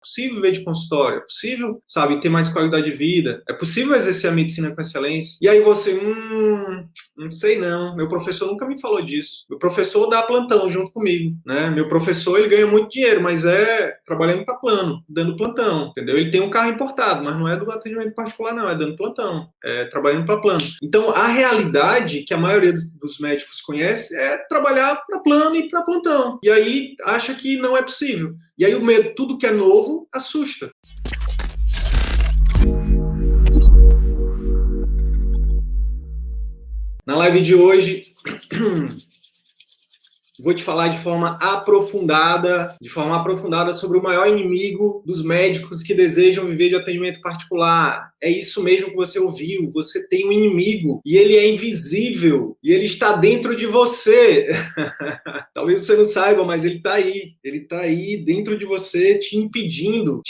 É possível viver de consultório, é possível, sabe, ter mais qualidade de vida, é possível exercer a medicina com excelência. E aí você, não sei não, meu professor nunca me falou disso. Meu professor dá plantão junto comigo, né? Meu professor, ele ganha muito dinheiro, mas é trabalhando para plano, dando plantão, entendeu? Ele tem um carro importado, mas não é do atendimento particular não, é dando plantão, é trabalhando para plano. Então, a realidade que a maioria dos médicos conhece é trabalhar para plano e para plantão. E aí acha que não é possível. E aí o medo, tudo que é novo, assusta. Na live de hoje, vou te falar de forma aprofundada sobre o maior inimigo dos médicos que desejam viver de atendimento particular. É isso mesmo que você ouviu. Você tem um inimigo e ele é invisível e ele está dentro de você. Talvez você não saiba, mas ele está aí. Ele está aí dentro de você, te impedindo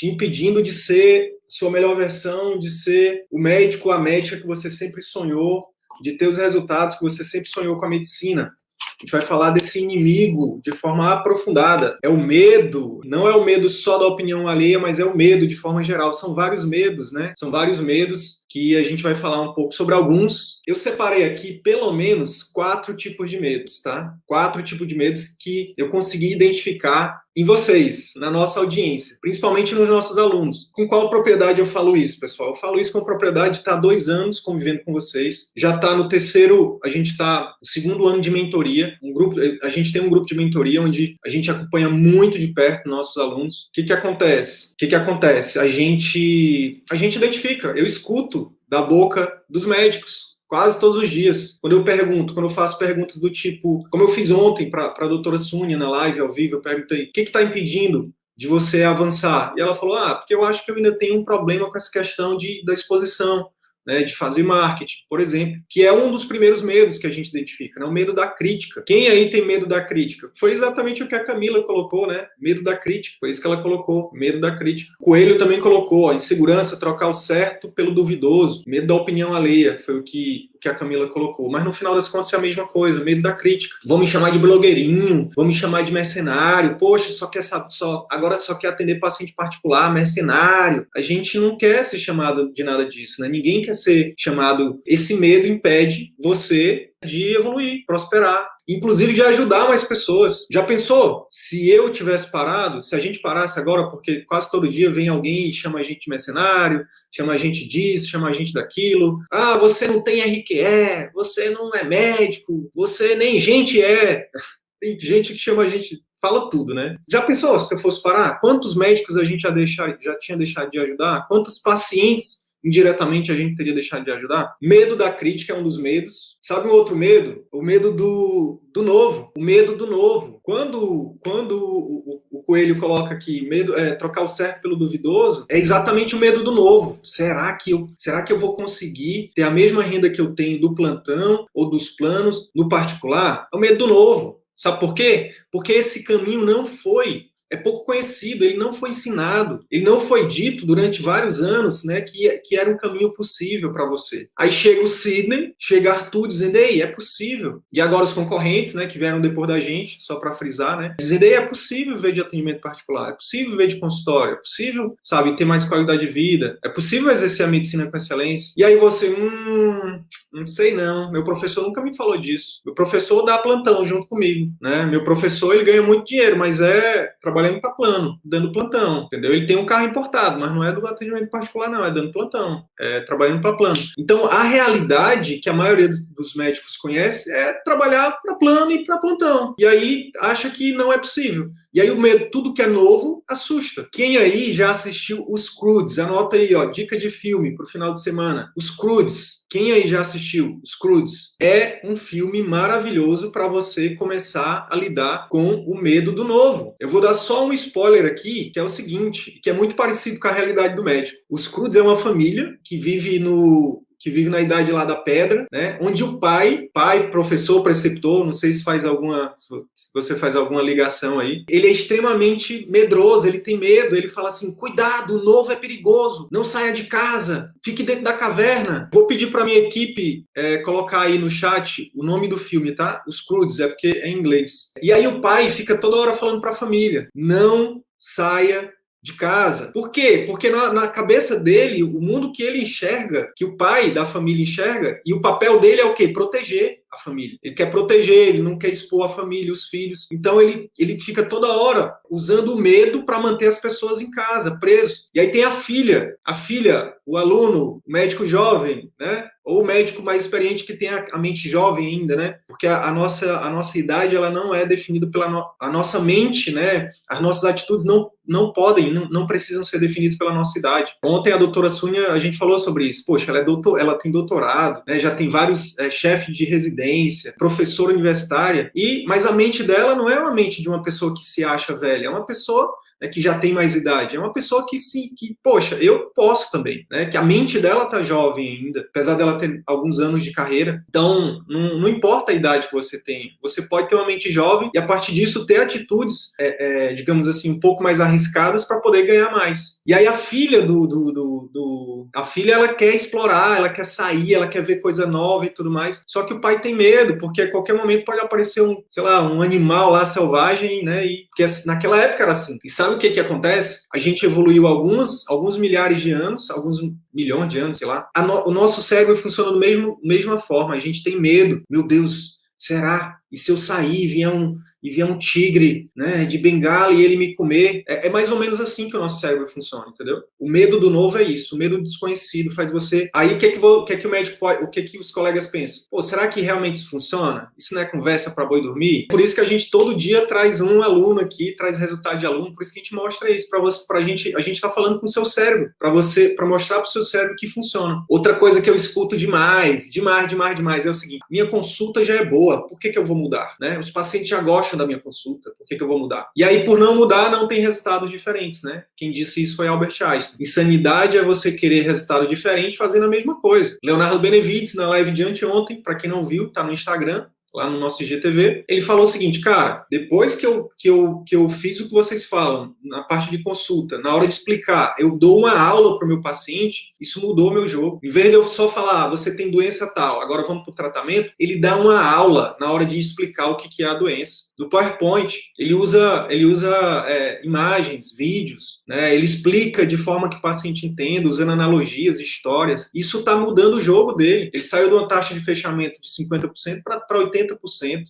de ser sua melhor versão, de ser o médico, a médica que você sempre sonhou, de ter os resultados que você sempre sonhou com a medicina. A gente vai falar desse inimigo de forma aprofundada. É o medo, não é o medo só da opinião alheia, mas é o medo de forma geral. São vários medos, né? São vários medos que a gente vai falar um pouco sobre alguns. Eu separei aqui pelo menos 4 tipos de medos, tá? 4 tipos de medos que eu consegui identificar em vocês, na nossa audiência, principalmente nos nossos alunos. Com qual propriedade eu falo isso, pessoal? Eu falo isso com propriedade, está há 2 anos convivendo com vocês, já está no terceiro, a gente está no segundo ano de mentoria, a gente tem um grupo de mentoria onde a gente acompanha muito de perto nossos alunos. O que acontece? A gente identifica, eu escuto da boca dos médicos, quase todos os dias. Quando eu faço perguntas do tipo, como eu fiz ontem para a doutora Sônia na live ao vivo, eu perguntei, o que está impedindo de você avançar? E ela falou, porque eu acho que eu ainda tenho um problema com essa questão da exposição, né, de fazer marketing, por exemplo, que é um dos primeiros medos que a gente identifica, né, o medo da crítica. Quem aí tem medo da crítica? Foi exatamente o que a Camila colocou, né? Medo da crítica, foi isso que ela colocou, medo da crítica. O Coelho também colocou, insegurança, trocar o certo pelo duvidoso, medo da opinião alheia, foi o que a Camila colocou. Mas no final das contas é a mesma coisa, medo da crítica. Vão me chamar de blogueirinho, vão me chamar de mercenário, poxa, agora só quer atender paciente particular, mercenário. A gente não quer ser chamado de nada disso, né? Ninguém quer ser chamado. Esse medo impede você de evoluir, prosperar, inclusive de ajudar mais pessoas. Já pensou? Se eu tivesse parado, se a gente parasse agora, porque quase todo dia vem alguém e chama a gente de mercenário, chama a gente disso, chama a gente daquilo. Você não tem RQE, você não é médico, você nem gente é. Tem gente que chama a gente, fala tudo, né? Já pensou se eu fosse parar? Quantos médicos a gente já tinha deixado de ajudar? Quantos pacientes indiretamente a gente teria deixado de ajudar? Medo da crítica é um dos medos. Sabe um outro medo? O medo do novo. O medo do novo. Quando o Coelho coloca aqui, medo trocar o certo pelo duvidoso, é exatamente o medo do novo. Será que eu vou conseguir ter a mesma renda que eu tenho do plantão ou dos planos no particular? É o medo do novo. Sabe por quê? Porque esse caminho é pouco conhecido, ele não foi ensinado, ele não foi dito durante vários anos, né, que era um caminho possível para você. Aí chega o Sidney, chega Arthur dizendo, ei, é possível. E agora os concorrentes, né, que vieram depois da gente, só para frisar, né, dizendo, ei, é possível viver de atendimento particular, é possível viver de consultório, é possível, sabe, ter mais qualidade de vida, é possível exercer a medicina com excelência. E aí você, não sei não, meu professor nunca me falou disso. Meu professor dá plantão junto comigo, né? Meu professor, ele ganha muito dinheiro, mas é trabalhando para plano, dando plantão, entendeu? Ele tem um carro importado, mas não é do atendimento particular não, é dando plantão, é trabalhando para plano. Então, a realidade que a maioria dos médicos conhece é trabalhar para plano e para plantão. E aí acha que não é possível. E aí o medo, tudo que é novo, assusta. Quem aí já assistiu os Croods? Anota aí, ó, dica de filme pro final de semana. Os Croods. Quem aí já assistiu os Croods? É um filme maravilhoso para você começar a lidar com o medo do novo. Eu vou dar só um spoiler aqui, que é o seguinte, que é muito parecido com a realidade do médico. Os Croods é uma família que vive na idade lá da pedra, né? Onde o pai, professor, preceptor, não sei se você faz alguma ligação aí, ele é extremamente medroso, ele tem medo, ele fala assim, cuidado, o novo é perigoso, não saia de casa, fique dentro da caverna. Vou pedir para minha equipe colocar aí no chat o nome do filme, tá? Os Croods, é porque é em inglês. E aí o pai fica toda hora falando para a família, não saia de casa. Por quê? Porque na cabeça dele, o mundo que ele enxerga, que o pai da família enxerga, e o papel dele é o quê? Proteger a família. Ele quer proteger, ele não quer expor a família, os filhos. Então ele fica toda hora usando o medo para manter as pessoas em casa, presos. E aí tem a filha, o aluno, o médico jovem, né? Ou o médico mais experiente que tem a mente jovem ainda, né? Porque a nossa idade, ela não é definida pela a nossa mente, né? As nossas atitudes não podem, não precisam ser definidas pela nossa idade. Ontem a doutora Sônia, a gente falou sobre isso. Poxa, ela tem doutorado, né? Já tem vários chefes de residência, professora universitária, mas a mente dela não é uma mente de uma pessoa que se acha velha, é uma pessoa que já tem mais idade, é uma pessoa poxa, eu posso também, né? Que a mente dela tá jovem ainda, apesar dela ter alguns anos de carreira. Então, não importa a idade que você tem, você pode ter uma mente jovem e, a partir disso, ter atitudes, digamos assim, um pouco mais arriscadas para poder ganhar mais. E aí a filha a filha, ela quer explorar, ela quer sair, ela quer ver coisa nova e tudo mais, só que o pai tem medo, porque a qualquer momento pode aparecer um animal lá selvagem, né? E porque naquela época era assim. E sabe o que acontece? A gente evoluiu alguns milhares de anos, alguns milhões de anos, sei lá. O nosso cérebro funciona da mesma forma. A gente tem medo. Meu Deus, será? E se eu sair e vier um tigre, né, de bengala e ele me comer? É mais ou menos assim que o nosso cérebro funciona, entendeu? O medo do novo é isso. O medo do desconhecido faz você... Aí o que o médico pode... O que os colegas pensam? Pô, será que realmente isso funciona? Isso não é conversa para boi dormir? Por isso que a gente todo dia traz um aluno aqui, traz resultado de aluno, por isso que a gente mostra isso para você, a gente está falando com o seu cérebro, para mostrar para o seu cérebro que funciona. Outra coisa que eu escuto demais, é o seguinte: minha consulta já é boa, por que eu vou mudar? Né? Os pacientes já gostam da minha consulta, por que eu vou mudar? E aí, por não mudar, não tem resultados diferentes, né? Quem disse isso foi Albert Einstein. Insanidade é você querer resultado diferente fazendo a mesma coisa. Leonardo Benevides, na live de anteontem, para quem não viu, tá no Instagram, lá no nosso IGTV, ele falou o seguinte: cara, depois que eu fiz o que vocês falam, na parte de consulta, na hora de explicar, eu dou uma aula para o meu paciente, isso mudou o meu jogo. Em vez de eu só falar, você tem doença tal, agora vamos para o tratamento, ele dá uma aula na hora de explicar o que é a doença. No PowerPoint, ele usa imagens, vídeos, né? Ele explica de forma que o paciente entenda, usando analogias, histórias. Isso está mudando o jogo dele. Ele saiu de uma taxa de fechamento de 50% para 80%.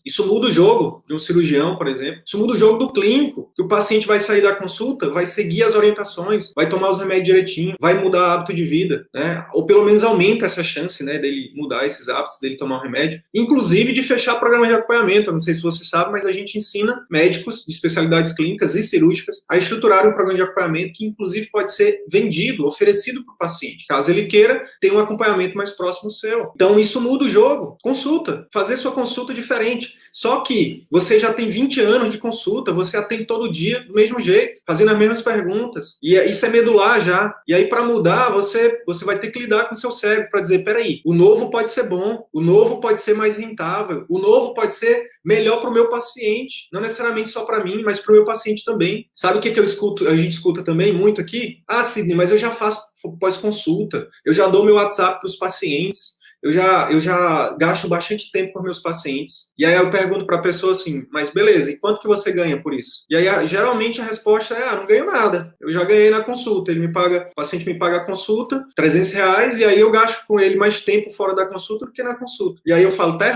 Isso muda o jogo de um cirurgião, por exemplo. Isso muda o jogo do clínico, que o paciente vai sair da consulta, vai seguir as orientações, vai tomar os remédios direitinho, vai mudar o hábito de vida, né? Ou pelo menos aumenta essa chance, né, dele mudar esses hábitos, dele tomar o remédio, inclusive de fechar programas de acompanhamento. Eu não sei se você sabe, mas a gente ensina médicos de especialidades clínicas e cirúrgicas a estruturar um programa de acompanhamento que, inclusive, pode ser vendido, oferecido para o paciente. Caso ele queira, ter um acompanhamento mais próximo seu. Então, isso muda o jogo. Consulta. Fazer sua consulta diferente. Só que você já tem 20 anos de consulta, você atende todo dia do mesmo jeito, fazendo as mesmas perguntas. E isso é medular já. E aí, para mudar, você vai ter que lidar com o seu cérebro para dizer: peraí, o novo pode ser bom, o novo pode ser mais rentável, o novo pode ser melhor para o meu paciente, não necessariamente só para mim, mas para o meu paciente também. Sabe o que eu escuto? A gente escuta também muito aqui: ah, Sidney, mas eu já faço pós-consulta, eu já dou meu WhatsApp para os pacientes, eu já gasto bastante tempo com meus pacientes. E aí eu pergunto para a pessoa assim: mas beleza, e quanto que você ganha por isso? E aí geralmente a resposta é: não ganho nada, eu já ganhei na consulta, o paciente me paga a consulta, R$300, e aí eu gasto com ele mais tempo fora da consulta do que na consulta. E aí eu falo: tá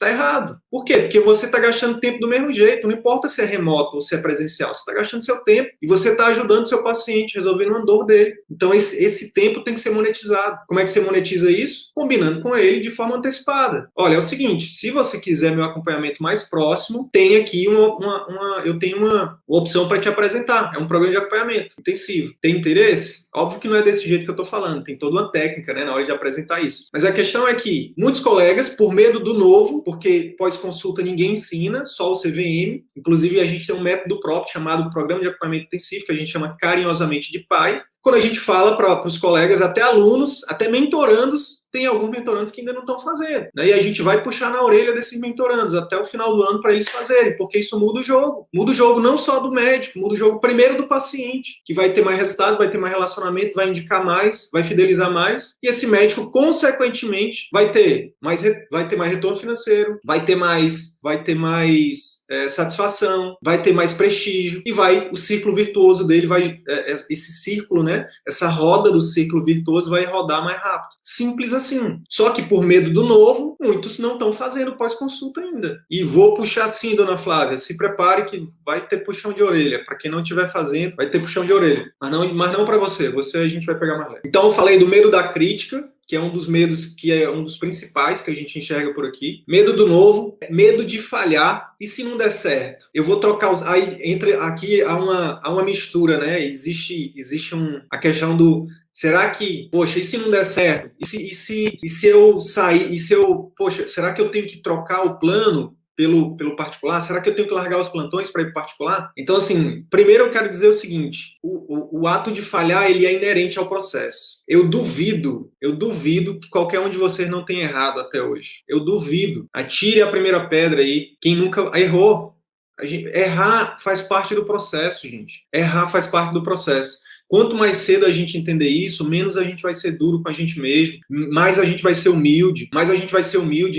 errado. Por quê? Porque você está gastando tempo do mesmo jeito, não importa se é remoto ou se é presencial, você está gastando seu tempo e você está ajudando seu paciente, resolvendo uma dor dele. Então esse tempo tem que ser monetizado. Como é que você monetiza isso? Combinando com ele de forma antecipada. Olha, é o seguinte: se você quiser meu acompanhamento mais próximo, tem aqui eu tenho uma opção para te apresentar. É um programa de acompanhamento intensivo. Tem interesse? Óbvio que não é desse jeito que eu estou falando, tem toda uma técnica, né, na hora de apresentar isso. Mas a questão é que muitos colegas, por medo do novo, porque pós-consulta ninguém ensina, só o CVM, inclusive a gente tem um método próprio chamado Programa de Acompanhamento Intensivo, que a gente chama carinhosamente de PAI. Quando a gente fala para os colegas, até alunos, até mentorandos, tem alguns mentorandos que ainda não estão fazendo, né? E a gente vai puxar na orelha desses mentorandos até o final do ano para eles fazerem, porque isso muda o jogo. Muda o jogo não só do médico, muda o jogo primeiro do paciente, que vai ter mais resultado, vai ter mais relacionamento, vai indicar mais, vai fidelizar mais, e esse médico, consequentemente, vai ter mais retorno financeiro, vai ter mais satisfação, vai ter mais prestígio, e o ciclo virtuoso dele esse círculo, né? Essa roda do ciclo virtuoso vai rodar mais rápido. Simples assim. Só que por medo do novo, muitos não estão fazendo pós-consulta ainda. E vou puxar assim, dona Flávia, se prepare que vai ter puxão de orelha. Para quem não estiver fazendo, vai ter puxão de orelha. Mas não para você. Você a gente vai pegar mais leve. Então eu falei do medo da crítica, que é um dos medos, que é um dos principais que a gente enxerga por aqui. Medo do novo, medo de falhar. E se não der certo? Eu vou trocar os... Aí aqui há uma mistura, né? Existe a questão do... Será que, poxa, e se não der certo? E se eu sair? Poxa, será que eu tenho que trocar o plano pelo particular? Será que eu tenho que largar os plantões para ir para o particular? Então, assim, primeiro eu quero dizer o seguinte, o ato de falhar, ele é inerente ao processo. Eu duvido que qualquer um de vocês não tenha errado até hoje. Eu duvido. Atire a primeira pedra aí, quem nunca errou. Errar faz parte do processo, gente. Errar faz parte do processo. Quanto mais cedo a gente entender isso, menos a gente vai ser duro com a gente mesmo, mais a gente vai ser humilde,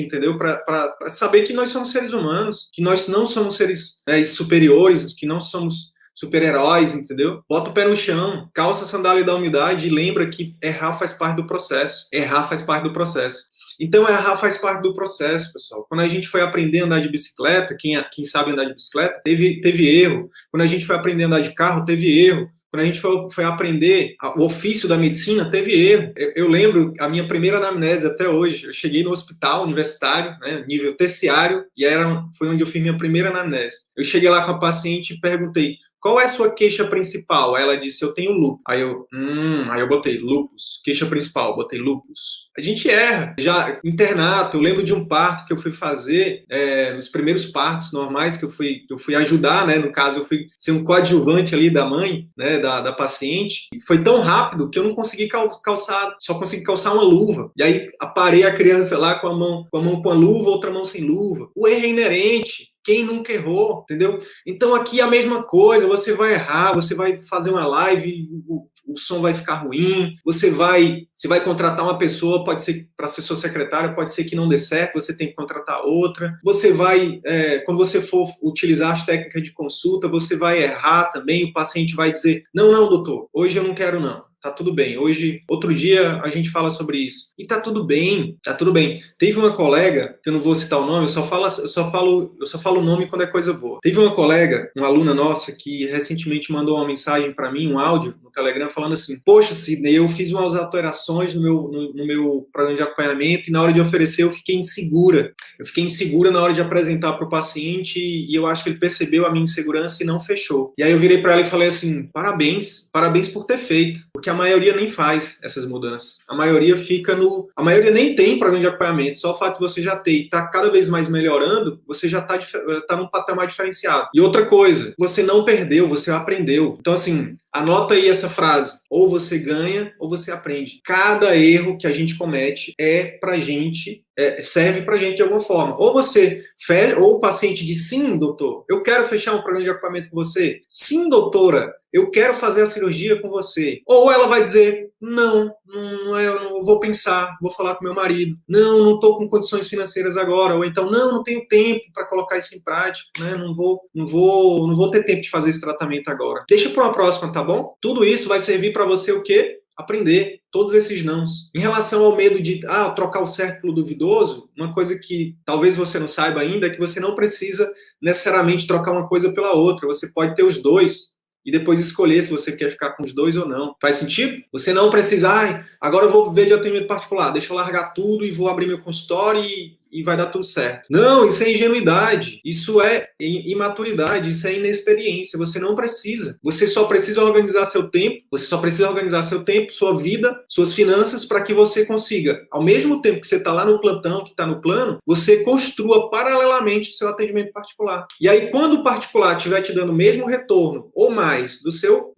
entendeu? Para saber que nós somos seres humanos, que nós não somos seres superiores, que não somos super-heróis, entendeu? Bota o pé no chão, calça a sandália da humildade e lembra que errar faz parte do processo. Errar faz parte do processo. Então, errar faz parte do processo, pessoal. Quando a gente foi aprender a andar de bicicleta, quem sabe andar de bicicleta, teve erro. Quando a gente foi aprender a andar de carro, teve erro. Quando a gente foi aprender o ofício da medicina, teve erro. Eu lembro a minha primeira anamnese até hoje. Eu cheguei no hospital universitário, né, nível terciário, e foi onde eu fiz minha primeira anamnese. Eu cheguei lá com a paciente e perguntei: qual é a sua queixa principal? Aí ela disse: eu tenho lúpus. Aí eu botei lúpus. Queixa principal, botei lúpus. A gente erra. Já internato, eu lembro de um parto que eu fui fazer, nos primeiros partos normais que eu fui ajudar, né? No caso, eu fui ser um coadjuvante ali da mãe, né? Da paciente. E foi tão rápido que eu não consegui calçar, só consegui calçar uma luva. E aí aparei a criança lá com a mão com a luva, outra mão sem luva. O erro é inerente. Quem nunca errou, entendeu? Então aqui é a mesma coisa, você vai errar, você vai fazer uma live, o som vai ficar ruim, você vai contratar uma pessoa, pode ser para ser sua secretária, pode ser que não dê certo, você tem que contratar outra. Você vai, quando você for utilizar as técnicas de consulta, você vai errar também, o paciente vai dizer: não, doutor, hoje eu não quero não. Tá tudo bem. Outro dia, a gente fala sobre isso. E tá tudo bem, tá tudo bem. Teve uma colega, que eu não vou citar o nome, eu só falo o nome quando é coisa boa. Teve uma colega, uma aluna nossa, que recentemente mandou uma mensagem para mim, um áudio no Telegram, falando assim: poxa, Sidney, eu fiz umas alterações no meu programa de acompanhamento e na hora de oferecer eu fiquei insegura. Eu fiquei insegura na hora de apresentar para o paciente e eu acho que ele percebeu a minha insegurança e não fechou. E aí eu virei para ela e falei assim: parabéns por ter feito. Porque a maioria nem faz essas mudanças. A maioria nem tem programa de acompanhamento. Só o fato de você já ter e estar cada vez mais melhorando, você já está num patamar diferenciado. E outra coisa, você não perdeu, você aprendeu. Então, assim, anota aí essa frase: ou você ganha, ou você aprende. Cada erro que a gente comete serve pra gente de alguma forma. Ou o paciente diz: sim, doutor, eu quero fechar um programa de acompanhamento com você. Sim, doutora, eu quero fazer a cirurgia com você. Ou ela vai dizer: não, eu não vou pensar, vou falar com meu marido. Não estou com condições financeiras agora. Ou então: não tenho tempo para colocar isso em prática, né? Não vou ter tempo de fazer esse tratamento agora. Deixa para uma próxima, tá bom? Tudo isso vai servir para você o quê? Aprender todos esses nãos. Em relação ao medo de trocar o certo pelo duvidoso, uma coisa que talvez você não saiba ainda é que você não precisa necessariamente trocar uma coisa pela outra. Você pode ter os dois e depois escolher se você quer ficar com os dois ou não. Faz sentido? Você não precisa: agora eu vou viver de atendimento particular, deixa eu largar tudo e vou abrir meu consultório e e vai dar tudo certo. Não, isso é ingenuidade, isso é imaturidade, isso é inexperiência. Você não precisa. Você só precisa organizar seu tempo, sua vida, suas finanças, para que você consiga, ao mesmo tempo que você está lá no plantão, que está no plano, você construa paralelamente o seu atendimento particular. E aí, quando o particular estiver te dando o mesmo retorno, ou mais, do seu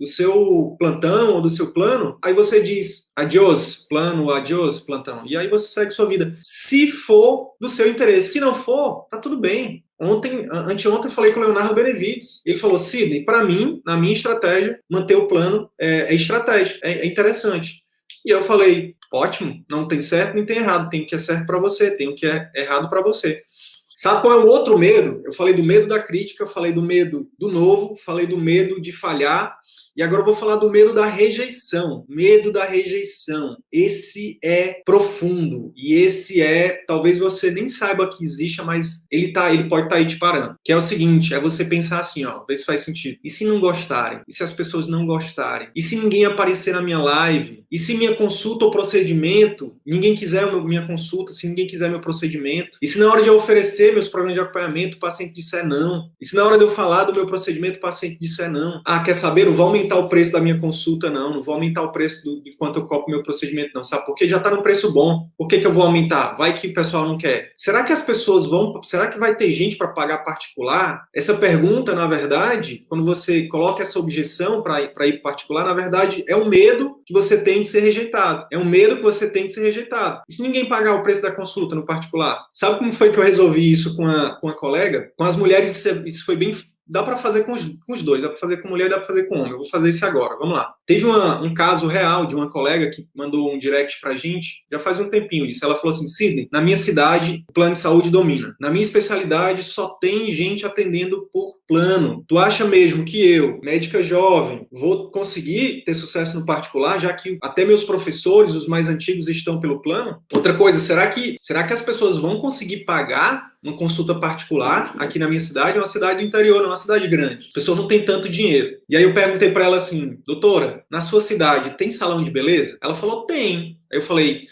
plantão ou do seu plano, aí você diz, adiós, plano, adiós, plantão. E aí você segue sua vida. Se for do seu interesse. Se não for, tá tudo bem. Anteontem eu falei com o Leonardo Benevides. Ele falou, Sidney, para mim, na minha estratégia, manter o plano é estratégico, é interessante. E eu falei, ótimo, não tem certo nem tem errado, tem o que é certo para você, tem o que é errado para você. Sabe qual é o outro medo? Eu falei do medo da crítica, falei do medo do novo, falei do medo de falhar, e agora eu vou falar do medo da rejeição. Medo da rejeição. Esse é profundo. E esse é, talvez você nem saiba que existe, mas ele pode estar aí te parando. Que é o seguinte, é você pensar assim, ó, ver se faz sentido. E se não gostarem? E se as pessoas não gostarem? E se ninguém aparecer na minha live? E se minha consulta ou procedimento, ninguém quiser minha consulta, se ninguém quiser meu procedimento? E se na hora de eu oferecer meus programas de acompanhamento, o paciente disser não? E se na hora de eu falar do meu procedimento, o paciente disser não? Ah, quer saber? Não vou aumentar o preço da minha consulta, não vou aumentar o preço de quanto eu cobro o meu procedimento, não, sabe? Porque já está no preço bom. Por que eu vou aumentar? Vai que o pessoal não quer. Será que as pessoas será que vai ter gente para pagar particular? Essa pergunta, na verdade, quando você coloca essa objeção para ir particular, na verdade, é um medo que você tem de ser rejeitado. É um medo que você tem de ser rejeitado. E se ninguém pagar o preço da consulta no particular? Sabe como foi que eu resolvi isso com a colega? Com as mulheres, isso foi bem... Dá para fazer com os dois, dá para fazer com mulher, dá para fazer com homem. Eu vou fazer isso agora, vamos lá. Teve um caso real de uma colega que mandou um direct pra gente, já faz um tempinho isso. Ela falou assim, Sidney, na minha cidade, o plano de saúde domina. Na minha especialidade, só tem gente atendendo por plano. Tu acha mesmo que eu, médica jovem, vou conseguir ter sucesso no particular, já que até meus professores, os mais antigos, estão pelo plano? Outra coisa, será que as pessoas vão conseguir pagar uma consulta particular aqui na minha cidade? É uma cidade do interior, não é uma cidade grande. As pessoas não têm tanto dinheiro. E aí eu perguntei para ela assim, doutora, na sua cidade tem salão de beleza? Ela falou, tem. Aí eu falei,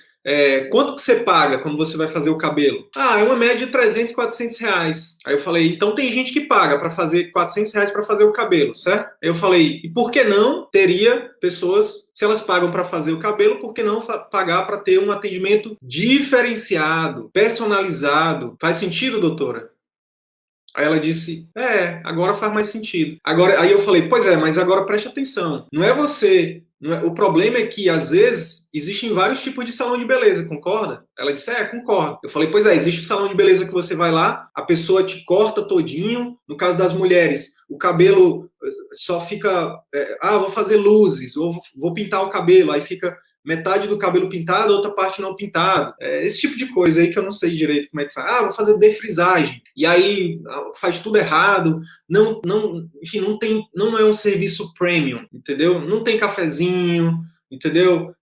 quanto que você paga quando você vai fazer o cabelo? Ah, é uma média de 300, 400 reais. Aí eu falei, então tem gente que paga para fazer 400 reais para fazer o cabelo, certo? Aí eu falei, e por que não teria pessoas, se elas pagam para fazer o cabelo, por que não pagar para ter um atendimento diferenciado, personalizado? Faz sentido, doutora? Aí ela disse, agora faz mais sentido. Aí eu falei, pois é, mas agora preste atenção. O problema é que, às vezes, existem vários tipos de salão de beleza, concorda? Ela disse, concordo. Eu falei, pois é, existe o salão de beleza que você vai lá, a pessoa te corta todinho. No caso das mulheres, o cabelo só fica, vou fazer luzes, ou vou pintar o cabelo, aí fica metade do cabelo pintado, outra parte não pintado. Esse tipo de coisa aí que eu não sei direito como é que faz. Vou fazer defrisagem. E aí faz tudo errado. Enfim, não é um serviço premium, entendeu? Não tem cafezinho, entendeu?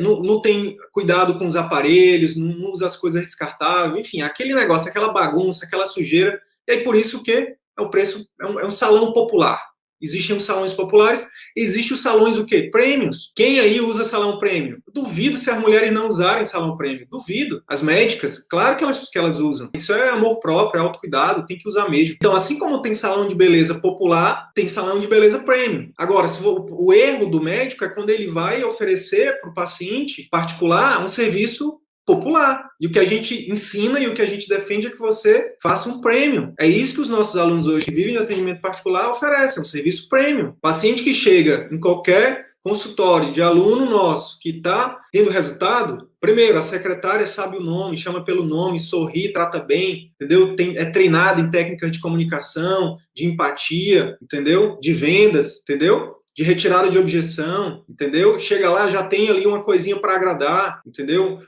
Não tem cuidado com os aparelhos, não usa as coisas descartáveis. Enfim, aquele negócio, aquela bagunça, aquela sujeira. E aí por isso que o preço é um salão popular. Existem os salões populares, existem os salões o quê? Prêmios. Quem aí usa salão prêmio? Duvido se as mulheres não usarem salão prêmio. Duvido. As médicas, claro que elas usam. Isso é amor próprio, é autocuidado, tem que usar mesmo. Então, assim como tem salão de beleza popular, tem salão de beleza prêmio. Agora, o erro do médico é quando ele vai oferecer para o paciente particular um serviço popular. E o que a gente ensina e o que a gente defende é que você faça um premium. É isso que os nossos alunos hoje que vivem no atendimento particular oferecem, um serviço premium. Paciente que chega em qualquer consultório de aluno nosso que está tendo resultado, primeiro, a secretária sabe o nome, chama pelo nome, sorri, trata bem, entendeu? É treinada em técnicas de comunicação, de empatia, entendeu? De vendas, entendeu? De retirada de objeção, entendeu? Chega lá, já tem ali uma coisinha para agradar, entendeu?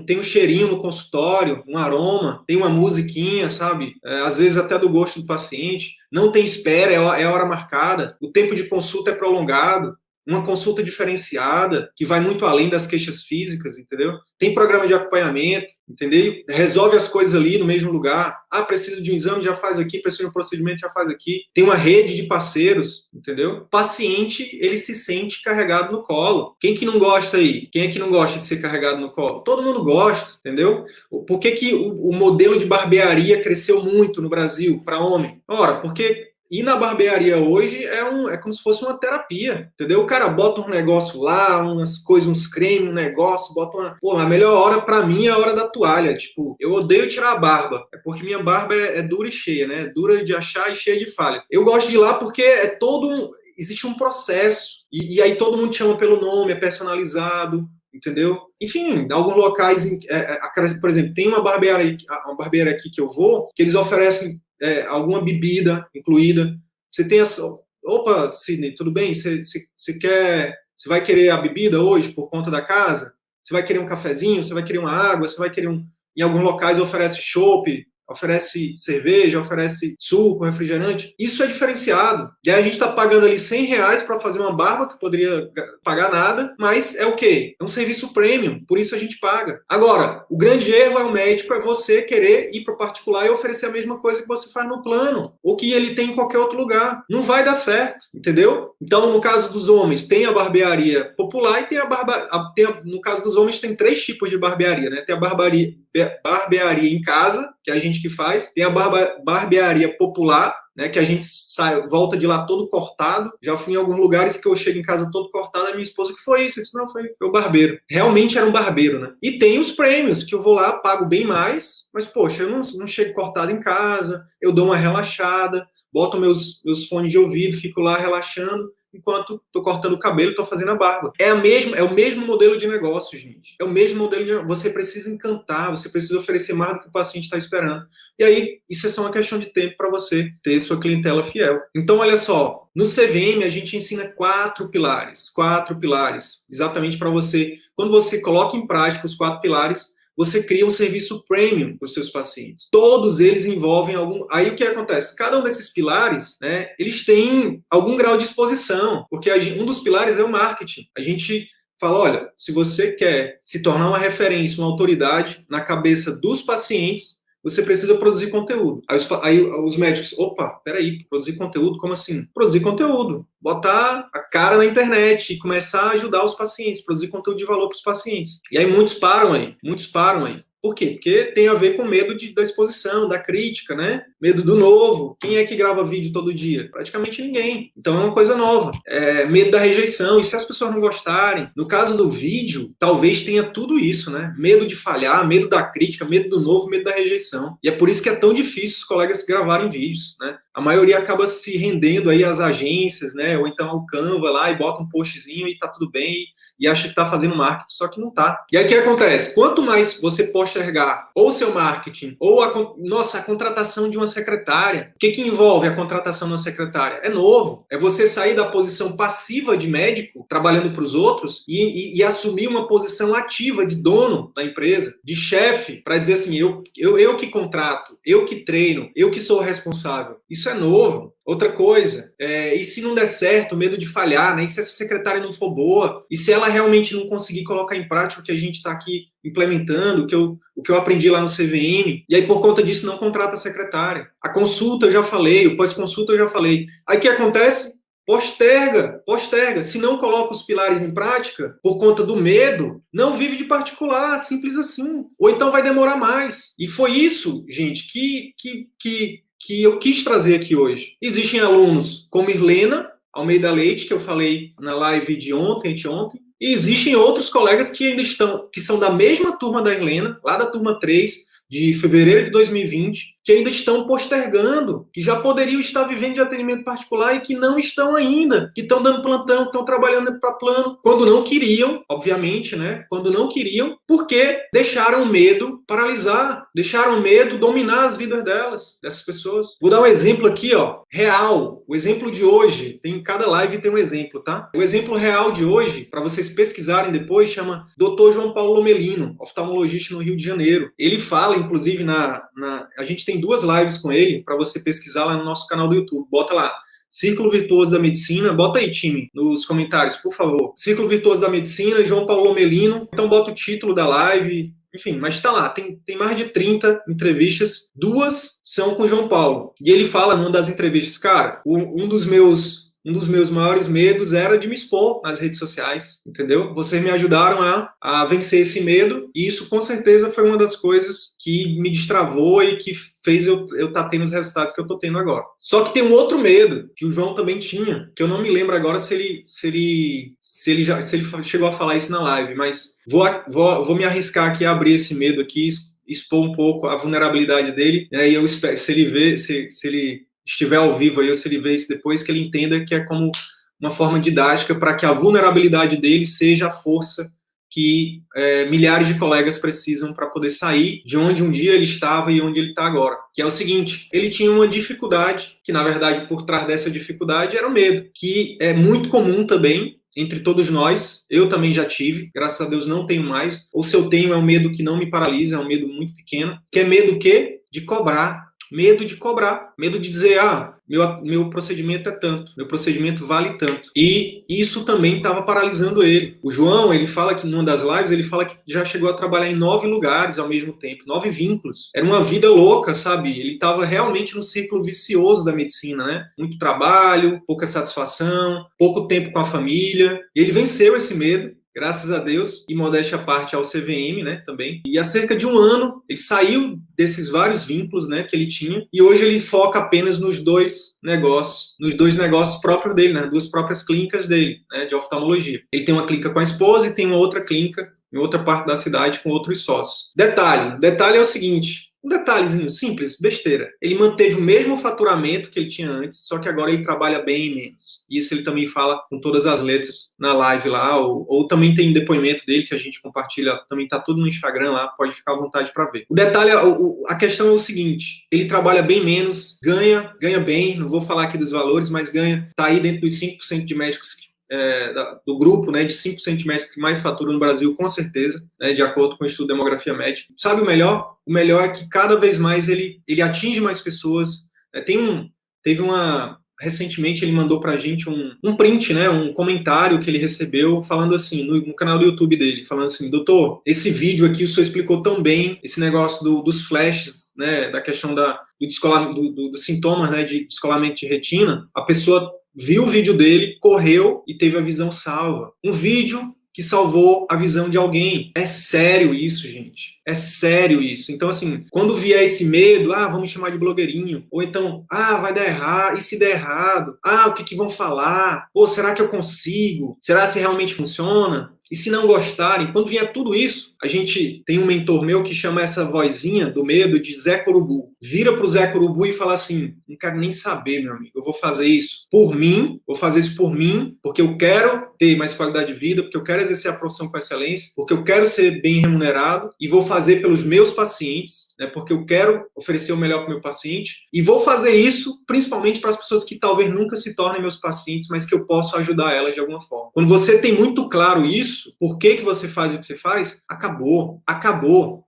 Tem um cheirinho no consultório, um aroma, tem uma musiquinha, sabe? Às vezes até do gosto do paciente. Não tem espera, é hora marcada. O tempo de consulta é prolongado. uma consulta diferenciada, que vai muito além das queixas físicas, entendeu? Tem programa de acompanhamento, entendeu? Resolve as coisas ali no mesmo lugar. Ah, preciso de um exame, já faz aqui, preciso de um procedimento, já faz aqui. Tem uma rede de parceiros, entendeu? O paciente, ele se sente carregado no colo. Quem que não gosta aí? Quem é que não gosta de ser carregado no colo? Todo mundo gosta, entendeu? Por que que o modelo de barbearia cresceu muito no Brasil para homem? Ora, porque ir na barbearia hoje é como se fosse uma terapia, entendeu? O cara bota um negócio lá, umas coisas, uns cremes, um negócio, bota uma... Pô, a melhor hora pra mim é a hora da toalha. Tipo, eu odeio tirar a barba. É porque minha barba é dura e cheia, né? Dura de achar e cheia de falha. Eu gosto de ir lá porque existe um processo. E aí todo mundo chama pelo nome, é personalizado, entendeu? Enfim, em alguns locais, por exemplo, tem uma barbearia aqui que eu vou, que eles oferecem alguma bebida incluída. Você tem essa... Opa, Sidney, tudo bem? Você vai querer a bebida hoje por conta da casa? Você vai querer um cafezinho? Você vai querer uma água? Você vai querer Em alguns locais oferece chopp, oferece cerveja, oferece suco, refrigerante. Isso é diferenciado. E aí a gente está pagando ali R$100 para fazer uma barba, que poderia pagar nada, mas é o quê? É um serviço premium, por isso a gente paga. Agora, o grande erro é o médico, é você querer ir para o particular e oferecer a mesma coisa que você faz no plano, ou que ele tem em qualquer outro lugar. Não vai dar certo, entendeu? Então, no caso dos homens, tem a barbearia popular e tem no caso dos homens, tem 3 tipos de barbearia, né? Tem a barbearia em casa, que é a gente que faz, tem a barbearia popular, né, que a gente volta de lá todo cortado. Já fui em alguns lugares que eu chego em casa todo cortado, a minha esposa, que foi isso? Eu disse, não, foi o barbeiro. Realmente era um barbeiro, né? E tem os prêmios, que eu vou lá, pago bem mais, mas, poxa, eu não chego cortado em casa, eu dou uma relaxada, boto meus fones de ouvido, fico lá relaxando, enquanto estou cortando o cabelo, estou fazendo a barba. É o mesmo modelo de negócio, gente. É o mesmo modelo de negócio. Você precisa encantar, você precisa oferecer mais do que o paciente está esperando. E aí, isso é só uma questão de tempo para você ter sua clientela fiel. Então, olha só, no CVM a gente ensina 4 pilares. 4 pilares, exatamente para você. Quando você coloca em prática os 4 pilares, você cria um serviço premium para os seus pacientes. Todos eles envolvem algum... Aí o que acontece? Cada um desses pilares, né, eles têm algum grau de exposição, porque um dos pilares é o marketing. A gente fala, olha, se você quer se tornar uma referência, uma autoridade na cabeça dos pacientes, você precisa produzir conteúdo. Aí os médicos, opa, peraí, produzir conteúdo? Como assim? Produzir conteúdo. Botar a cara na internet e começar a ajudar os pacientes, produzir conteúdo de valor para os pacientes. E aí muitos param aí. Por quê? Porque tem a ver com medo da exposição, da crítica, né? Medo do novo. Quem é que grava vídeo todo dia? Praticamente ninguém. Então é uma coisa nova. Medo da rejeição. E se as pessoas não gostarem? No caso do vídeo, talvez tenha tudo isso, né? Medo de falhar, medo da crítica, medo do novo, medo da rejeição. E é por isso que é tão difícil os colegas gravarem vídeos, né? A maioria acaba se rendendo aí às agências, né? Ou então ao Canva lá e bota um postzinho e tá tudo bem e acha que tá fazendo marketing, só que não tá. E aí o que acontece? Quanto mais você postergar ou seu marketing ou a contratação de uma secretária, o que envolve a contratação de uma secretária? É novo. É você sair da posição passiva de médico, trabalhando para os outros, e assumir uma posição ativa de dono da empresa, de chefe, para dizer assim, eu que contrato, eu que treino, eu que sou o responsável. Isso é novo. Outra coisa, e se não der certo, medo de falhar, né? E se essa secretária não for boa? E se ela realmente não conseguir colocar em prática o que a gente está aqui implementando, o que eu aprendi lá no CVM? E aí, por conta disso, não contrata a secretária. A consulta eu já falei, o pós-consulta eu já falei. Aí o que acontece? Posterga. Se não coloca os pilares em prática, por conta do medo, não vive de particular, simples assim. Ou então vai demorar mais. E foi isso, gente, que eu quis trazer aqui hoje. Existem alunos como Irlena Almeida Leite, que eu falei na live de anteontem, e existem outros colegas que ainda que são da mesma turma da Irlena, lá da turma 3, de fevereiro de 2020, que ainda estão postergando, que já poderiam estar vivendo de atendimento particular e que não estão ainda, que estão dando plantão, estão trabalhando para plano, quando não queriam, obviamente, né? Quando não queriam, porque deixaram o medo paralisar, deixaram o medo dominar as vidas dessas pessoas. Vou dar um exemplo aqui, ó, real. O exemplo de hoje, em cada live tem um exemplo, tá? O exemplo real de hoje, para vocês pesquisarem depois, chama Dr. João Paulo Lomelino, oftalmologista no Rio de Janeiro. Ele fala, inclusive, a gente tem 2 lives com ele, para você pesquisar lá no nosso canal do YouTube. Bota lá, Círculo Virtuoso da Medicina, bota aí, time, nos comentários, por favor. Círculo Virtuoso da Medicina, João Paulo Melino, então bota o título da live, enfim, mas está lá, tem mais de 30 entrevistas, 2 são com o João Paulo. E ele fala numa das entrevistas, cara, um dos meus maiores medos era de me expor nas redes sociais, entendeu? Vocês me ajudaram a vencer esse medo, e isso com certeza foi uma das coisas que me destravou e que fez eu estar tendo os resultados que eu estou tendo agora. Só que tem um outro medo, que o João também tinha, que eu não me lembro agora se ele chegou a falar isso na live, mas vou me arriscar aqui a abrir esse medo aqui, expor um pouco a vulnerabilidade dele, e aí eu espero, se ele estiver ao vivo aí, ou se ele vê isso depois, que ele entenda que é como uma forma didática para que a vulnerabilidade dele seja a força que milhares de colegas precisam para poder sair de onde um dia ele estava e onde ele está agora. Que é o seguinte, ele tinha uma dificuldade, que na verdade por trás dessa dificuldade era o medo, que é muito comum também entre todos nós. Eu também já tive, graças a Deus não tenho mais, ou se eu tenho é um medo que não me paralisa, é um medo muito pequeno, que é medo o quê? De cobrar. Medo de cobrar, medo de dizer, meu procedimento é tanto, meu procedimento vale tanto. E isso também estava paralisando ele. O João, ele fala que numa das lives, ele fala que já chegou a trabalhar em 9 lugares ao mesmo tempo, 9 vínculos. Era uma vida louca, sabe? Ele estava realmente no círculo vicioso da medicina, né? Muito trabalho, pouca satisfação, pouco tempo com a família. E ele venceu esse medo, graças a Deus, e modéstia à parte ao CVM, né, também. E há cerca de um ano, ele saiu desses vários vínculos, né, que ele tinha, e hoje ele foca apenas nos dois negócios próprios dele, né, 2 próprias clínicas dele, né, de oftalmologia. Ele tem uma clínica com a esposa e tem uma outra clínica em outra parte da cidade com outros sócios. Detalhe é o seguinte, um detalhezinho simples, besteira. Ele manteve o mesmo faturamento que ele tinha antes, só que agora ele trabalha bem menos. Isso ele também fala com todas as letras na live lá, ou também tem depoimento dele que a gente compartilha, também tá tudo no Instagram lá, pode ficar à vontade para ver. O detalhe, a questão é o seguinte, ele trabalha bem menos, ganha bem, não vou falar aqui dos valores, mas tá aí dentro dos 5% de médicos do grupo, né, de 5% de médicos que mais faturam no Brasil, com certeza, né, de acordo com o estudo de demografia médica. Sabe o melhor? O melhor é que cada vez mais ele atinge mais pessoas. Recentemente ele mandou pra gente um print, né, um comentário que ele recebeu falando assim, no canal do YouTube dele, falando assim, doutor, esse vídeo aqui o senhor explicou tão bem, esse negócio dos flashes, né, da questão dos sintomas, né, de descolamento de retina, a pessoa viu o vídeo dele, correu e teve a visão salva. Um vídeo que salvou a visão de alguém. É sério isso, gente. É sério isso. Então, assim, quando vier esse medo, vamos chamar de blogueirinho. Ou então, vai dar errado. E se der errado? O que vão falar? Pô, será que eu consigo? Será se realmente funciona? E se não gostarem, quando vier tudo isso, a gente tem um mentor meu que chama essa vozinha do medo de Zé Corubu. Vira pro Zé Corubu e fala assim, não quero nem saber, meu amigo, eu vou fazer isso por mim, porque eu quero ter mais qualidade de vida, porque eu quero exercer a profissão com excelência, porque eu quero ser bem remunerado e vou fazer pelos meus pacientes, né, porque eu quero oferecer o melhor para o meu paciente e vou fazer isso principalmente para as pessoas que talvez nunca se tornem meus pacientes, mas que eu posso ajudar elas de alguma forma. Quando você tem muito claro isso, por que você faz o que você faz, acabou,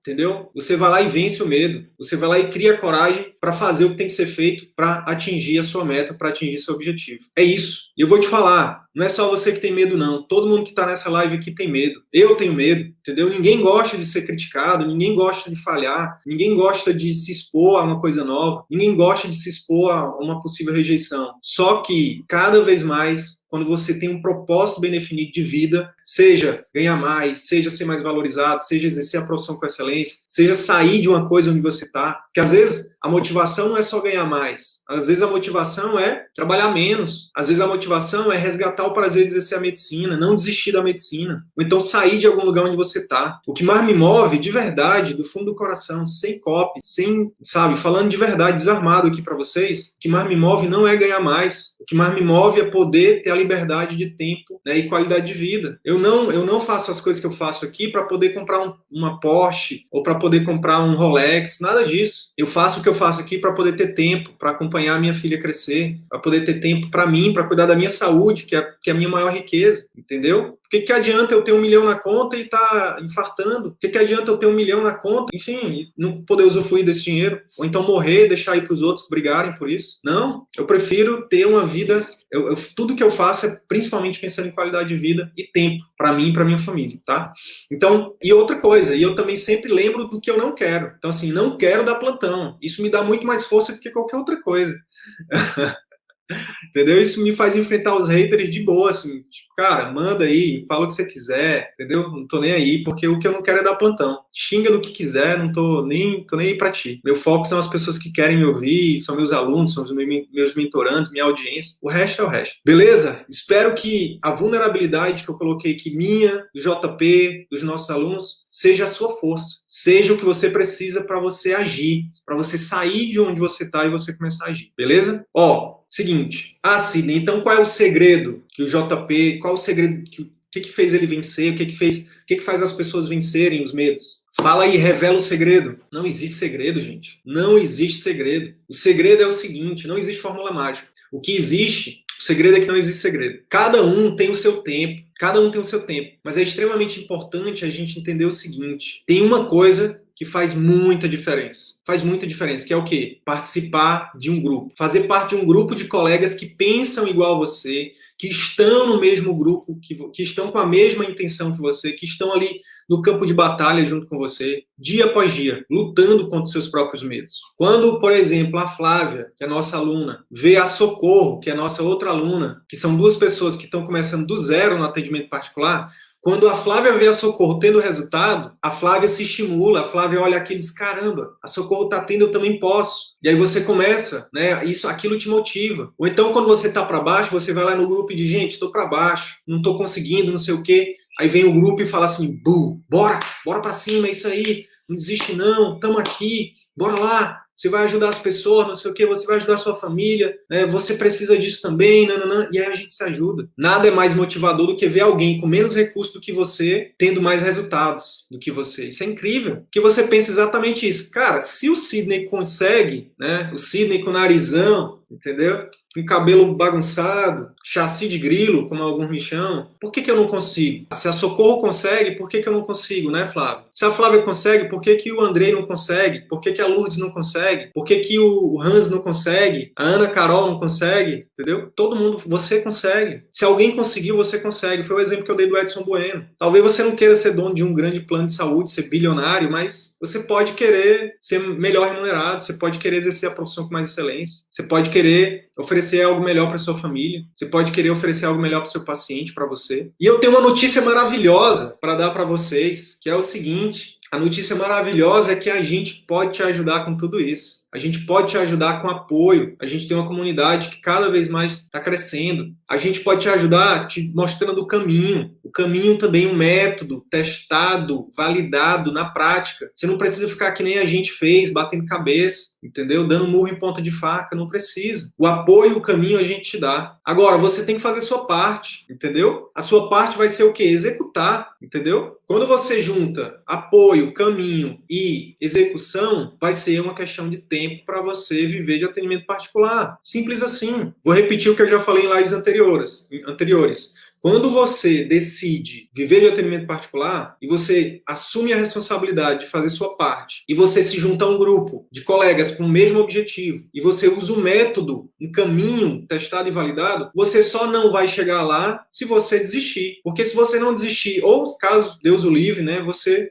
entendeu? Você vai lá e vence o medo, você vai lá e cria coragem para fazer o que tem que ser feito para atingir a sua meta, para atingir seu objetivo. É isso. E eu vou te falar, não é só você que tem medo, não. Todo mundo que está nessa live aqui tem medo. Eu tenho medo, entendeu? Ninguém gosta de ser criticado, ninguém gosta de falhar, ninguém gosta de se expor a uma coisa nova, ninguém gosta de se expor a uma possível rejeição. Só que, cada vez mais, quando você tem um propósito bem definido de vida, seja ganhar mais, seja ser mais valorizado, seja exercer a profissão com excelência, seja sair de uma coisa onde você está, porque às vezes a motivação não é só ganhar mais, às vezes a motivação é trabalhar menos, às vezes a motivação é resgatar o prazer de exercer a medicina, não desistir da medicina, ou então sair de algum lugar onde você está. O que mais me move, de verdade, do fundo do coração, sem copy, falando de verdade, desarmado aqui para vocês, o que mais me move não é ganhar mais, o que mais me move é poder ter a liberdade de tempo, né, e qualidade de vida. Eu não faço as coisas que eu faço aqui para poder comprar uma Porsche ou para poder comprar um Rolex, nada disso. Eu faço o que eu faço aqui para poder ter tempo, para acompanhar a minha filha crescer, para poder ter tempo para mim, para cuidar da minha saúde, que é a minha maior riqueza, entendeu? O que adianta eu ter 1 milhão na conta e tá infartando? O que adianta eu ter 1 milhão na conta, enfim, e não poder usufruir desse dinheiro? Ou então morrer e deixar ir para os outros brigarem por isso? Não, eu prefiro ter uma vida... tudo que eu faço é principalmente pensando em qualidade de vida e tempo para mim e para minha família, tá? Então, e outra coisa, e eu também sempre lembro do que eu não quero. Então, assim, não quero dar plantão. Isso me dá muito mais força do que qualquer outra coisa. Entendeu? Isso me faz enfrentar os haters de boa, assim, tipo, cara, manda aí, fala o que você quiser, entendeu? Não tô nem aí, porque o que eu não quero é dar plantão. Xinga do que quiser, não tô nem aí pra ti. Meu foco são as pessoas que querem me ouvir, são meus alunos, são os meus mentorandos, minha audiência. O resto é o resto. Beleza? Espero que a vulnerabilidade que eu coloquei aqui, minha, do JP, dos nossos alunos, seja a sua força. Seja o que você precisa para você agir, para você sair de onde você tá e você começar a agir. Beleza? Ó, seguinte. Ah, Sidney, então qual é o segredo que o JP, qual é o segredo, o que fez ele vencer, o que faz as pessoas vencerem os medos? Fala aí, revela o segredo. Não existe segredo, gente. Não existe segredo. O segredo é o seguinte, não existe fórmula mágica. O que existe, o segredo é que não existe segredo. Cada um tem o seu tempo. Cada um tem o seu tempo. Mas é extremamente importante a gente entender o seguinte. Tem uma coisa que faz muita diferença. Faz muita diferença, que é o quê? Participar de um grupo. Fazer parte de um grupo de colegas que pensam igual a você, que estão no mesmo grupo, que estão com a mesma intenção que você, que estão ali no campo de batalha junto com você, dia após dia, lutando contra os seus próprios medos. Quando, por exemplo, a Flávia, que é nossa aluna, vê a Socorro, que é nossa outra aluna, que são duas pessoas que estão começando do zero no atendimento particular, quando a Flávia vê a Socorro tendo resultado, a Flávia se estimula, a Flávia olha aquilo e diz, caramba, a Socorro está tendo, eu também posso. E aí você começa, né, aquilo te motiva. Ou então, quando você está para baixo, você vai lá no grupo e diz, gente, estou para baixo, não estou conseguindo, não sei o quê. Aí vem o grupo e fala assim, bora para cima, é isso aí, não desiste não, estamos aqui, bora lá. Você vai ajudar as pessoas, não sei o quê, você vai ajudar a sua família, né? Você precisa disso também, nananã, e aí a gente se ajuda. Nada é mais motivador do que ver alguém com menos recurso do que você, tendo mais resultados do que você. Isso é incrível, porque você pensa exatamente isso. Cara, se o Sidney consegue, né? O Sidney com narizão, entendeu? Com cabelo bagunçado, chassi de grilo, como alguns me chamam, por que eu não consigo? Se a Socorro consegue, por que eu não consigo, né, Flávio? Se a Flávia consegue, por que o Andrei não consegue? Por que a Lourdes não consegue? Por que o Hans não consegue? A Ana Carol não consegue? Entendeu? Todo mundo, você consegue. Se alguém conseguiu, você consegue. Foi o exemplo que eu dei do Edson Bueno. Talvez você não queira ser dono de um grande plano de saúde, ser bilionário, mas você pode querer ser melhor remunerado, você pode querer exercer a profissão com mais excelência, você pode querer oferecer algo melhor para sua família, você pode querer oferecer algo melhor para o seu paciente, para você. E eu tenho uma notícia maravilhosa para dar para vocês, que é o seguinte, a notícia maravilhosa é que a gente pode te ajudar com tudo isso. A gente pode te ajudar com apoio. A gente tem uma comunidade que cada vez mais está crescendo. A gente pode te ajudar te mostrando o caminho. O caminho também, um método testado, validado na prática. Você não precisa ficar que nem a gente fez, batendo cabeça, entendeu? Dando murro em ponta de faca, não precisa. O apoio, o caminho a gente te dá. Agora, você tem que fazer a sua parte, entendeu? A sua parte vai ser o quê? Executar, entendeu? Quando você junta apoio, caminho e execução, vai ser uma questão de tempo para você viver de atendimento particular. Simples assim. Vou repetir o que eu já falei em lives anteriores. Quando você decide viver de atendimento particular e você assume a responsabilidade de fazer sua parte e você se junta a um grupo de colegas com o mesmo objetivo e você usa um método, um caminho testado e validado, você só não vai chegar lá se você desistir. Porque se você não desistir, ou caso Deus o livre, né,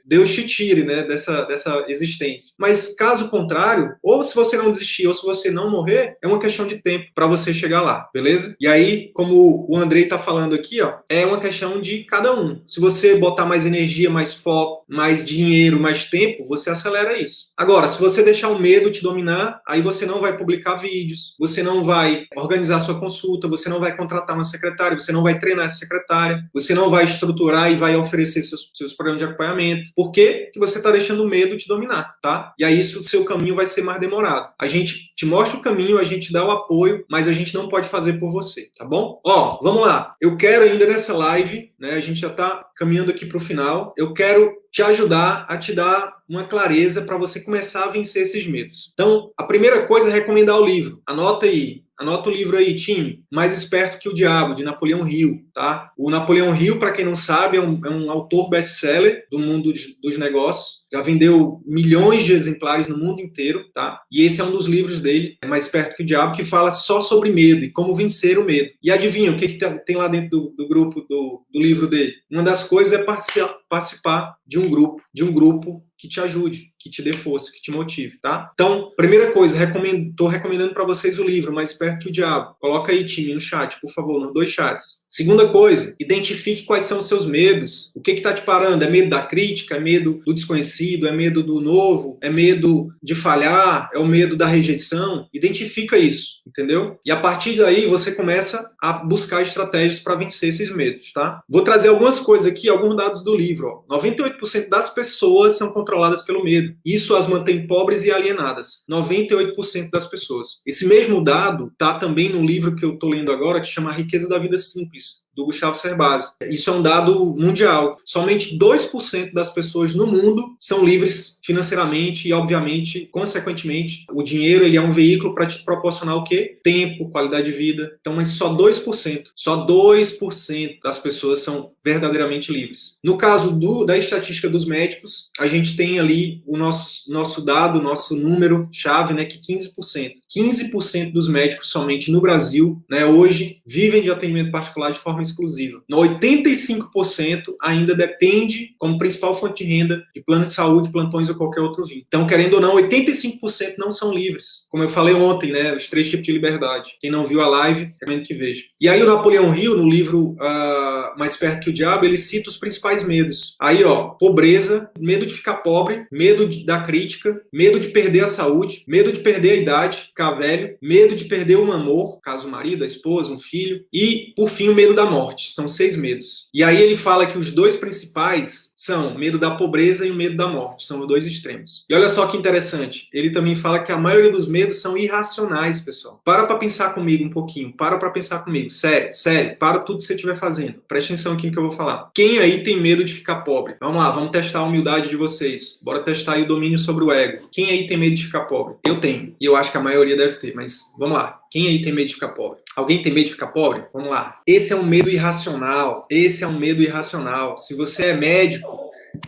Deus te tire, né, dessa existência. Mas caso contrário, ou se você não desistir ou se você não morrer, é uma questão de tempo para você chegar lá, beleza? E aí, como o Andrei está falando aqui, é uma questão de cada um. Se você botar mais energia, mais foco, mais dinheiro, mais tempo, você acelera isso. Agora, se você deixar o medo te dominar, aí você não vai publicar vídeos, você não vai organizar sua consulta, você não vai contratar uma secretária, você não vai treinar essa secretária, você não vai estruturar e vai oferecer seus programas de acompanhamento. Por quê? Porque você está deixando o medo te dominar, tá? E aí o seu caminho vai ser mais demorado. A gente te mostra o caminho, a gente dá o apoio, mas a gente não pode fazer por você, tá bom? Vamos lá. Eu quero ainda nessa live, né, a gente já está caminhando aqui para o final, eu quero te ajudar a te dar uma clareza para você começar a vencer esses medos. Então, a primeira coisa é recomendar o livro. Anota aí. Anota o livro aí, time. Mais Esperto que o Diabo, de Napoleão Hill, tá? O Napoleão Hill, para quem não sabe, é um autor best-seller do mundo dos negócios. Já vendeu milhões de exemplares no mundo inteiro, tá? E esse é um dos livros dele, Mais Esperto que o Diabo, que fala só sobre medo e como vencer o medo. E adivinha o que tem lá dentro do grupo do livro dele? Uma das coisas é participar de um grupo que te ajude, que te dê força, que te motive, tá? Então, primeira coisa, tô recomendando para vocês o livro Mais Esperto que o Diabo. Coloca aí, time, no chat, por favor, nos 2 chats. Segunda coisa, identifique quais são os seus medos. O que está te parando? É medo da crítica? É medo do desconhecido? É medo do novo? É medo de falhar? É o medo da rejeição? Identifica isso, entendeu? E a partir daí, você começa a buscar estratégias para vencer esses medos, tá? Vou trazer algumas coisas aqui, alguns dados do livro. Ó. 98% das pessoas são controladas pelo medo. Isso as mantém pobres e alienadas. 98% das pessoas. Esse mesmo dado está também no livro que eu estou lendo agora, que chama A Riqueza da Vida Simples, do Gustavo Cerbasi. Isso é um dado mundial. Somente 2% das pessoas no mundo são livres financeiramente e, obviamente, consequentemente, o dinheiro ele é um veículo para te proporcionar o quê? Tempo, qualidade de vida. Então, mas só 2% das pessoas são verdadeiramente livres. No caso da estatística dos médicos, a gente tem ali o nosso dado, nosso número chave, né, que 15%. 15% dos médicos somente no Brasil, né, hoje, vivem de atendimento particular de forma exclusiva. No 85% ainda depende como principal fonte de renda de plano de saúde, plantões ou qualquer outro vínculo. Então, querendo ou não, 85% não são livres. Como eu falei ontem, né, os 3 tipos de liberdade. Quem não viu a live, recomendo que veja. E aí o Napoleão Hill, no livro Mais Esperto que o Diabo, ele cita os principais medos. Aí, ó, pobreza, medo de ficar pobre, medo da crítica, medo de perder a saúde, medo de perder a idade, ficar velho, medo de perder um amor, caso o marido, a esposa, um filho, e, por fim, o medo da morte. São 6 medos. E aí ele fala que os 2 principais são o medo da pobreza e o medo da morte. São os 2 extremos. E olha só que interessante. Ele também fala que a maioria dos medos são irracionais, pessoal. Para pensar comigo um pouquinho. Para pensar comigo. Sério. Para tudo que você estiver fazendo. Preste atenção aqui no que eu vou falar. Quem aí tem medo de ficar pobre? Vamos lá, vamos testar a humildade de vocês. Bora testar aí o domínio sobre o ego. Quem aí tem medo de ficar pobre? Eu tenho. E eu acho que a maioria deve ter, mas vamos lá. Quem aí tem medo de ficar pobre? Alguém tem medo de ficar pobre? Vamos lá. Esse é um medo irracional. Se você é médico,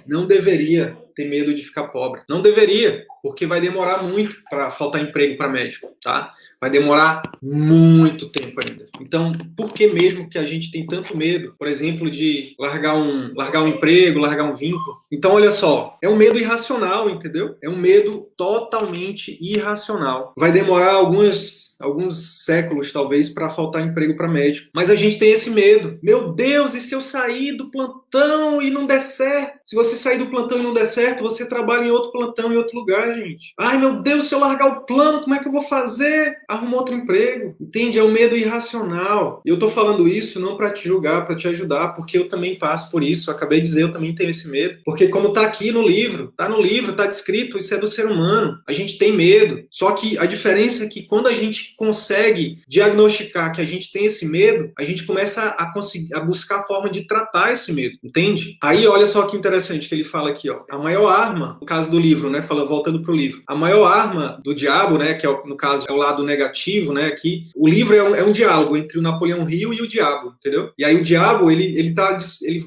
não deveria ter medo de ficar pobre. Não deveria, porque vai demorar muito para faltar emprego para médico, tá? Vai demorar muito tempo ainda. Então, por que mesmo que a gente tem tanto medo, por exemplo, de largar um emprego, largar um vínculo? Então, olha só, é um medo irracional, entendeu? É um medo totalmente irracional. Vai demorar alguns séculos, talvez, para faltar emprego para médico. Mas a gente tem esse medo. Meu Deus, e se eu sair do plantão e não der certo? Se você sair do plantão e não der certo, você trabalha em outro plantão, em outro lugar, gente. Ai, meu Deus, se eu largar o plano, como é que eu vou fazer? Arruma outro emprego. Entende? É um medo irracional. E eu tô falando isso não para te julgar, para te ajudar, porque eu também passo por isso. Eu acabei de dizer, eu também tenho esse medo. Porque como tá aqui no livro, tá descrito, isso é do ser humano. A gente tem medo. Só que a diferença é que quando a gente consegue diagnosticar que a gente tem esse medo, a gente começa a buscar a forma de tratar esse medo, entende? Aí, olha só que interessante que ele fala aqui, ó. A maior arma, no caso do livro, né, voltando pro livro, a maior arma do diabo, né, que é, no caso, é o lado negativo, né, aqui, o livro é um diálogo entre o Napoleão Hill e o diabo, entendeu? E aí o diabo, ele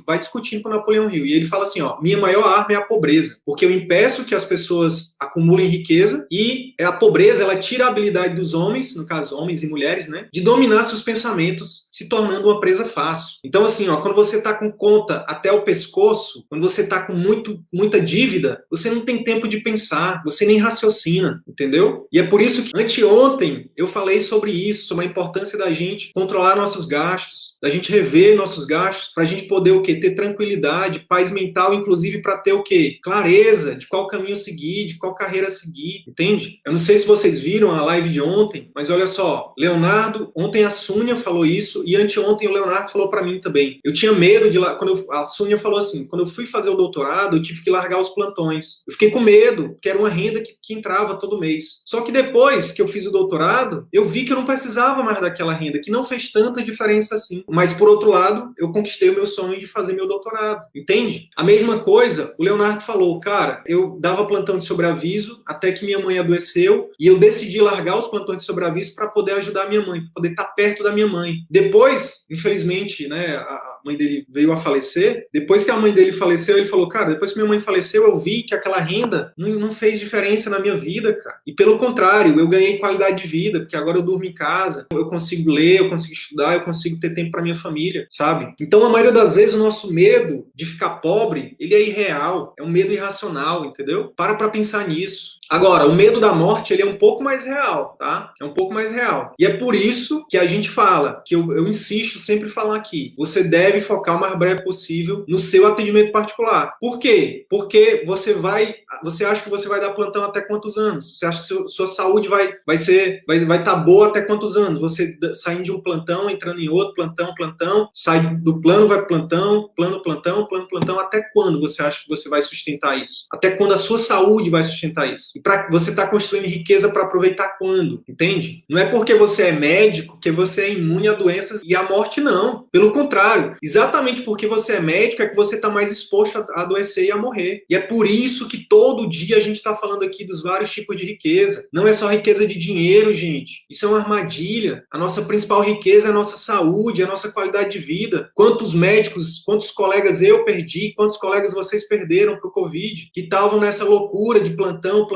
vai discutindo com o Napoleão Hill, e ele fala assim, ó, minha maior arma é a pobreza, porque eu impeço que as pessoas acumulem riqueza, e a pobreza, ela tira a habilidade dos homens, no caso, homens e mulheres, né, de dominar seus pensamentos, se tornando uma presa fácil. Então, assim, ó, quando você tá com conta até o pescoço, quando você tá com muita dívida, você não tem tempo de pensar, você nem raciocina, entendeu? E é por isso que anteontem eu falei sobre isso, sobre a importância da gente controlar nossos gastos, da gente rever nossos gastos, pra gente poder o quê? Ter tranquilidade, paz mental, inclusive para ter o quê? Clareza de qual caminho seguir, de qual carreira seguir, entende? Eu não sei se vocês viram a live de ontem, mas olha só, Leonardo, ontem a Sônia falou isso e anteontem o Leonardo falou para mim também. Eu tinha medo de lá, a Sônia falou assim, quando eu fui fazer o doutorado, eu tive que largar os plantões. Eu fiquei com medo, porque era uma renda que entrava todo mês. Só que depois que eu fiz o doutorado, eu vi que eu não precisava mais daquela renda, que não fez tanta diferença assim. Mas, por outro lado, eu conquistei o meu sonho de fazer meu doutorado. Entende? A mesma coisa, o Leonardo falou, cara, eu dava plantão de sobreaviso até que minha mãe adoeceu e eu decidi largar os plantões de sobreaviso para poder ajudar minha mãe, para poder estar perto da minha mãe. Depois, infelizmente, né, a mãe dele veio a falecer. Depois que a mãe dele faleceu, ele falou, cara, depois que minha mãe faleceu, eu vi que aquela renda não fez diferença na minha vida, cara. E pelo contrário, eu ganhei qualidade de vida, porque agora eu durmo em casa, eu consigo ler, eu consigo estudar, eu consigo ter tempo para minha família, sabe? Então, a maioria das vezes, o nosso medo de ficar pobre, ele é irreal, é um medo irracional, entendeu? Para pensar nisso. Agora, o medo da morte, ele é um pouco mais real, tá? É um pouco mais real. E é por isso que a gente fala, que eu insisto sempre em falar aqui, você deve focar o mais breve possível no seu atendimento particular. Por quê? Porque você acha que você vai dar plantão até quantos anos? Você acha que sua saúde vai estar boa até quantos anos? Você saindo de um plantão, entrando em outro, plantão, sai do plano, vai pro plantão, plantão, até quando você acha que você vai sustentar isso? Até quando a sua saúde vai sustentar isso? E para você estar construindo riqueza para aproveitar quando, entende? Não é porque você é médico que você é imune a doenças e à morte, não. Pelo contrário, exatamente porque você é médico é que você está mais exposto a adoecer e a morrer. E é por isso que todo dia a gente está falando aqui dos vários tipos de riqueza. Não é só riqueza de dinheiro, gente. Isso é uma armadilha. A nossa principal riqueza é a nossa saúde, a nossa qualidade de vida. Quantos médicos, quantos colegas eu perdi, quantos colegas vocês perderam para o Covid, que estavam nessa loucura de plantão,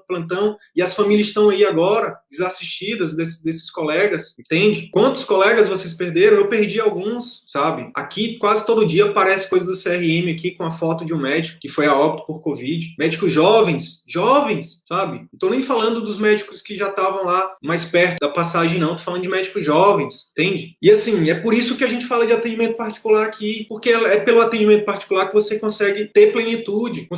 plantão, e as famílias estão aí agora, desassistidas desses colegas, entende? Quantos colegas vocês perderam? Eu perdi alguns, sabe? Aqui, quase todo dia aparece coisa do CRM aqui com a foto de um médico que foi a óbito por Covid. Médicos jovens, sabe? Não tô nem falando dos médicos que já estavam lá mais perto da passagem, não. Tô falando de médicos jovens, entende? E assim, é por isso que a gente fala de atendimento particular aqui, porque é pelo atendimento particular que você consegue ter plenitude. O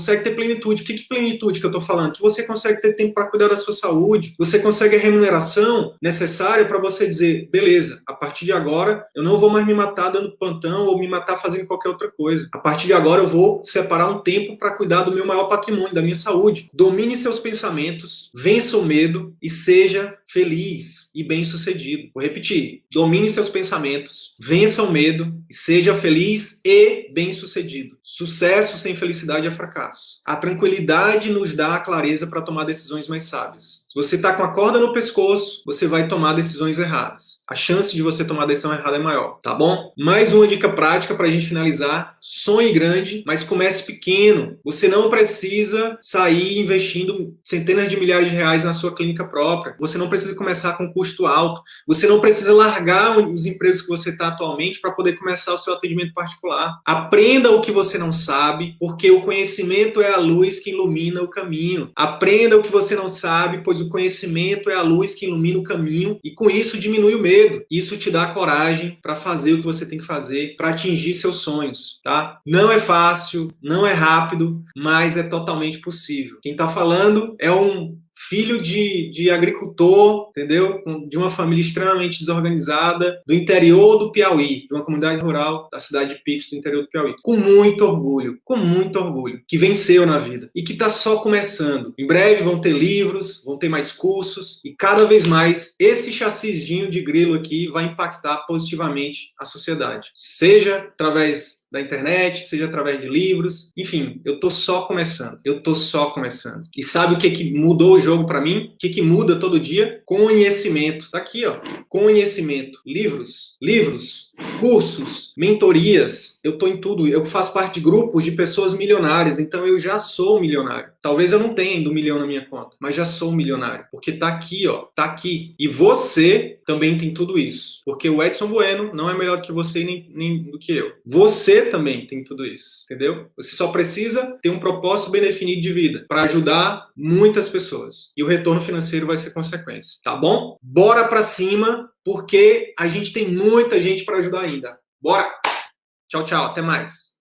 que plenitude que eu tô falando? Que você consegue ter tempo para cuidar da sua saúde, você consegue a remuneração necessária para você dizer, beleza, a partir de agora eu não vou mais me matar dando plantão ou me matar fazendo qualquer outra coisa. A partir de agora eu vou separar um tempo para cuidar do meu maior patrimônio, da minha saúde. Domine seus pensamentos, vença o medo e seja feliz e bem-sucedido. Vou repetir, domine seus pensamentos, vença o medo e seja feliz e bem-sucedido. Sucesso sem felicidade é fracasso. A tranquilidade nos dá a clareza para tomar decisões mais sábias. Se você está com a corda no pescoço, você vai tomar decisões erradas. A chance de você tomar a decisão errada é maior, tá bom? Mais uma dica prática para a gente finalizar. Sonhe grande, mas comece pequeno. Você não precisa sair investindo centenas de milhares de reais na sua clínica própria. Você não precisa começar com custo alto. Você não precisa largar os empregos que você está atualmente para poder começar o seu atendimento particular. Aprenda o que você não sabe, porque o conhecimento é a luz que ilumina o caminho. Aprenda o que você não sabe, pois o conhecimento é a luz que ilumina o caminho e com isso diminui o medo. Isso te dá coragem para fazer o que você tem que fazer para atingir seus sonhos, tá? Não é fácil, não é rápido, mas é totalmente possível. Quem está falando é um filho de agricultor, entendeu? De uma família extremamente desorganizada, do interior do Piauí, de uma comunidade rural da cidade de Pix, do interior do Piauí. Com muito orgulho, que venceu na vida e que está só começando. Em breve vão ter livros, vão ter mais cursos e cada vez mais esse chassizinho de grilo aqui vai impactar positivamente a sociedade. Seja através da internet, seja através de livros, enfim, eu tô só começando. E sabe o que mudou o jogo para mim? O que muda todo dia? Conhecimento. Tá aqui, ó. Conhecimento. Livros, cursos, mentorias. Eu tô em tudo. Eu faço parte de grupos de pessoas milionárias, então eu já sou milionário. Talvez eu não tenha ainda 1 milhão na minha conta, mas já sou milionário, porque tá aqui, ó. Tá aqui. E você também tem tudo isso, porque o Edson Bueno não é melhor do que você nem do que eu. Você também tem tudo isso, entendeu? Você só precisa ter um propósito bem definido de vida para ajudar muitas pessoas. E o retorno financeiro vai ser consequência, tá bom? Bora pra cima, porque a gente tem muita gente para ajudar ainda. Bora! Tchau, até mais.